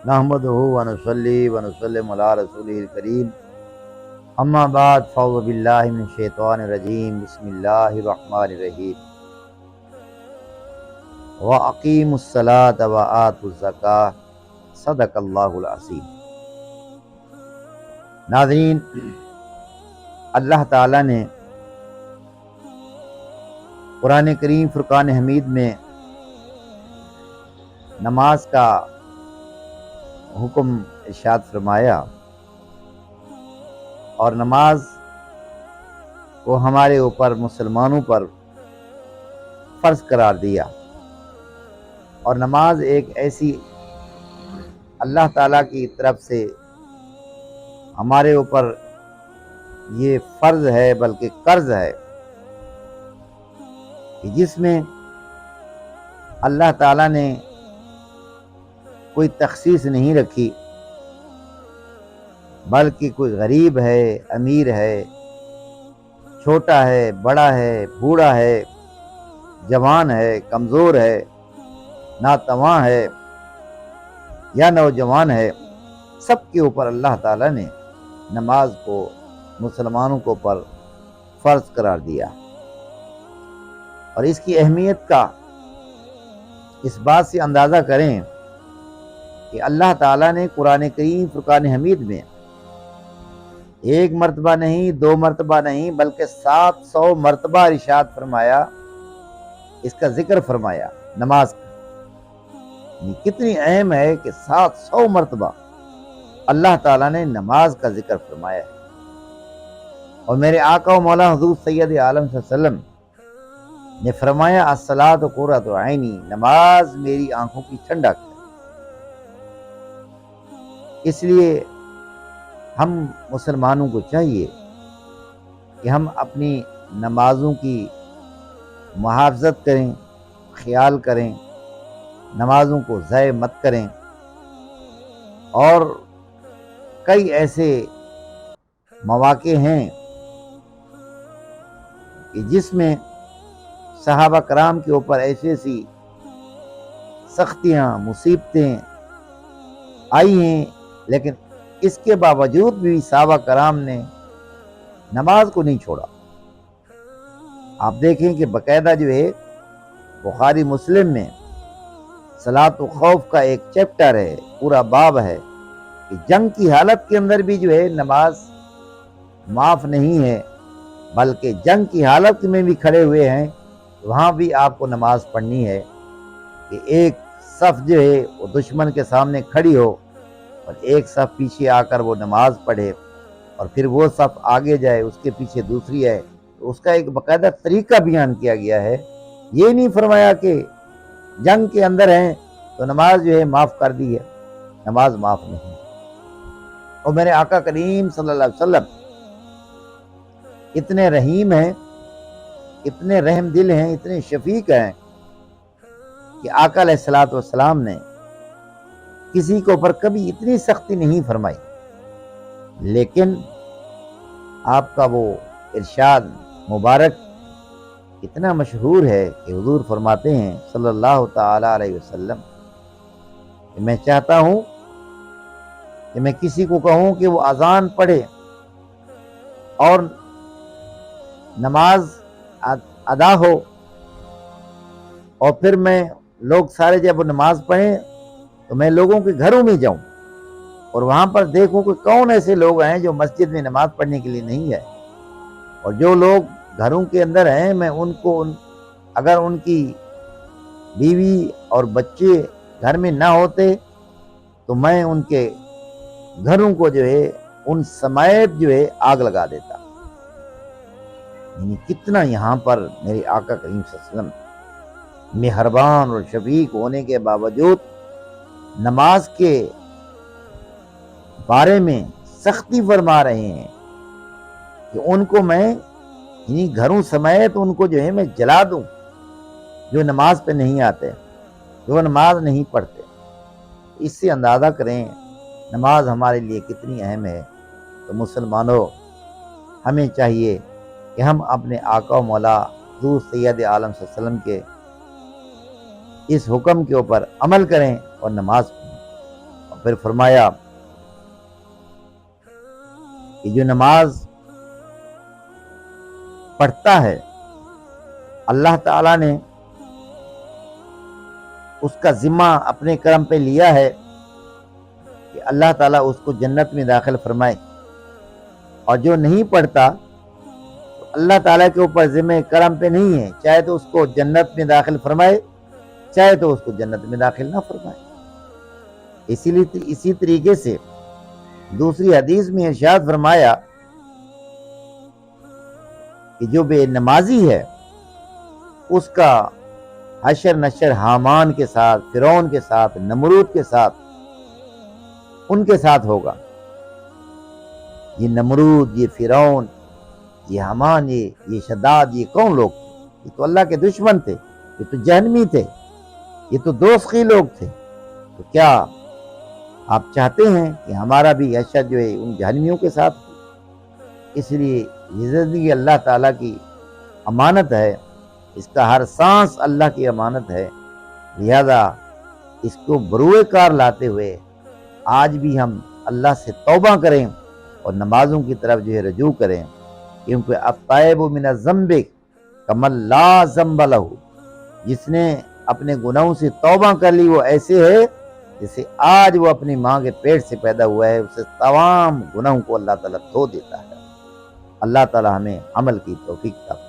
نحمدہ ونصلی ونسلم علی رسولہ الکریم اما بعد فاعوذ باللہ من الشیطان الرجیم بسم اللہ الرحمن الرحیم وَأَقِیمُوا الصَّلَاةَ وَآتُوا الزَّکَاةَ صدق اللہ العظیم۔ ناظرین، اللہ تعالیٰ نے قرآن کریم فرقان حمید میں نماز کا حکم ارشاد فرمایا اور نماز کو ہمارے اوپر مسلمانوں پر فرض قرار دیا، اور نماز ایک ایسی اللہ تعالیٰ کی طرف سے ہمارے اوپر یہ فرض ہے بلکہ قرض ہے کہ جس میں اللہ تعالیٰ نے کوئی تخصیص نہیں رکھی، بلکہ کوئی غریب ہے، امیر ہے، چھوٹا ہے، بڑا ہے، بوڑھا ہے، جوان ہے، کمزور ہے، ناتواں ہے یا نوجوان ہے، سب کے اوپر اللہ تعالیٰ نے نماز کو مسلمانوں کو پر فرض قرار دیا۔ اور اس کی اہمیت کا اس بات سے اندازہ کریں کہ اللہ تعالیٰ نے قرآن کریم فرقان حمید میں ایک مرتبہ نہیں، دو مرتبہ نہیں، بلکہ 700 مرتبہ ارشاد فرمایا، اس کا ذکر فرمایا نماز کا۔ یہ کتنی اہم ہے کہ 700 مرتبہ اللہ تعالیٰ نے نماز کا ذکر فرمایا ہے۔ اور میرے آقا و مولا حضور سید عالم صلی اللہ علیہ وسلم نے فرمایا الصلاۃ قرۃ عینی، نماز میری آنکھوں کی ٹھنڈک ہے۔ اس لیے ہم مسلمانوں کو چاہیے کہ ہم اپنی نمازوں کی محافظت کریں، خیال کریں، نمازوں کو ضائع مت کریں۔ اور کئی ایسے مواقع ہیں کہ جس میں صحابہ کرام کے اوپر ایسی سختیاں، مصیبتیں آئی ہیں، لیکن اس کے باوجود بھی صحابہ کرام نے نماز کو نہیں چھوڑا۔ آپ دیکھیں کہ باقاعدہ جو ہے بخاری مسلم میں صلاۃ الخوف کا ایک چیپٹر ہے، پورا باب ہے کہ جنگ کی حالت کے اندر بھی جو ہے نماز معاف نہیں ہے، بلکہ جنگ کی حالت میں بھی کھڑے ہوئے ہیں، وہاں بھی آپ کو نماز پڑھنی ہے کہ ایک صف جو ہے وہ دشمن کے سامنے کھڑی ہو اور ایک صف پیچھے آ کر وہ نماز پڑھے، اور پھر وہ صف آگے جائے، اس کے پیچھے دوسری ہے۔ تو اس کا ایک باقاعدہ طریقہ بیان کیا گیا ہے۔ یہ نہیں فرمایا کہ جنگ کے اندر ہیں تو نماز جو ہے معاف کر دی ہے، نماز معاف نہیں۔ اور میرے آقا کریم صلی اللہ علیہ وسلم اتنے رحیم ہیں، اتنے رحم دل ہیں، اتنے شفیق ہیں کہ آقا علیہ الصلوۃ والسلام نے کسی کے اوپر کبھی اتنی سختی نہیں فرمائی، لیکن آپ کا وہ ارشاد مبارک اتنا مشہور ہے کہ حضور فرماتے ہیں صلی اللہ تعالی علیہ وسلم کہ میں چاہتا ہوں کہ میں کسی کو کہوں کہ وہ اذان پڑھے اور نماز ادا ہو، اور پھر میں لوگ سارے جب وہ نماز پڑھیں تو میں لوگوں کے گھروں میں جاؤں اور وہاں پر دیکھوں کہ کون ایسے لوگ ہیں جو مسجد میں نماز پڑھنے کے لیے نہیں ہے، اور جو لوگ گھروں کے اندر ہیں میں ان کو اگر ان کی بیوی اور بچے گھر میں نہ ہوتے تو میں ان کے گھروں کو جو ہے ان سمیت جو ہے آگ لگا دیتا۔ یعنی کتنا یہاں پر میرے آقا کریم صلی اللہ علیہ وسلم مہربان اور شفیق ہونے کے باوجود نماز کے بارے میں سختی فرما رہے ہیں کہ ان کو میں یعنی گھروں سمیت ان کو جو ہے میں جلا دوں جو نماز پہ نہیں آتے، جو نماز نہیں پڑھتے۔ اس سے اندازہ کریں نماز ہمارے لیے کتنی اہم ہے۔ تو مسلمانوں، ہمیں چاہیے کہ ہم اپنے آقا و مولا حضور سید عالم صلی اللہ علیہ وسلم کے اس حکم کے اوپر عمل کریں اور نماز پڑھیں۔ پھر فرمایا کہ جو نماز پڑھتا ہے اللہ تعالیٰ نے اس کا ذمہ اپنے کرم پہ لیا ہے کہ اللہ تعالیٰ اس کو جنت میں داخل فرمائے، اور جو نہیں پڑھتا تو اللہ تعالیٰ کے اوپر ذمہ کرم پہ نہیں ہے، چاہے تو اس کو جنت میں داخل فرمائے چاہے تو اس کو جنت میں داخل نہ فرمائے۔ اسی طریقے سے دوسری حدیث میں ارشاد فرمایا کہ جو بے نمازی ہے اس کا حشر نشر حامان کے ساتھ، فرعون کے ساتھ، نمرود کے ساتھ، ان کے ساتھ ہوگا۔ یہ نمرود، یہ فرعون، یہ حامان، یہ شداد، یہ کون لوگ تھے؟ یہ تو اللہ کے دشمن تھے، یہ تو جہنمی تھے، یہ تو دوزخی لوگ تھے۔ تو کیا آپ چاہتے ہیں کہ ہمارا بھی حشر جو ہے ان جہنمیوں کے ساتھ ہو؟ اس لیے یہ زندگی اللہ تعالیٰ کی امانت ہے، اس کا ہر سانس اللہ کی امانت ہے، لہذا اس کو بروئے کار لاتے ہوئے آج بھی ہم اللہ سے توبہ کریں اور نمازوں کی طرف جو ہے رجوع کریں، کیونکہ التائب من الذنب کمن لا ذنب لہ، جس نے اپنے گناہوں سے توبہ کر لی وہ ایسے ہے جیسے آج وہ اپنی ماں کے پیٹ سے پیدا ہوا ہے، اسے تمام گناہوں کو اللہ تعالیٰ دھو دیتا ہے۔ اللہ تعالیٰ ہمیں عمل کی توفیق عطا فرمائے۔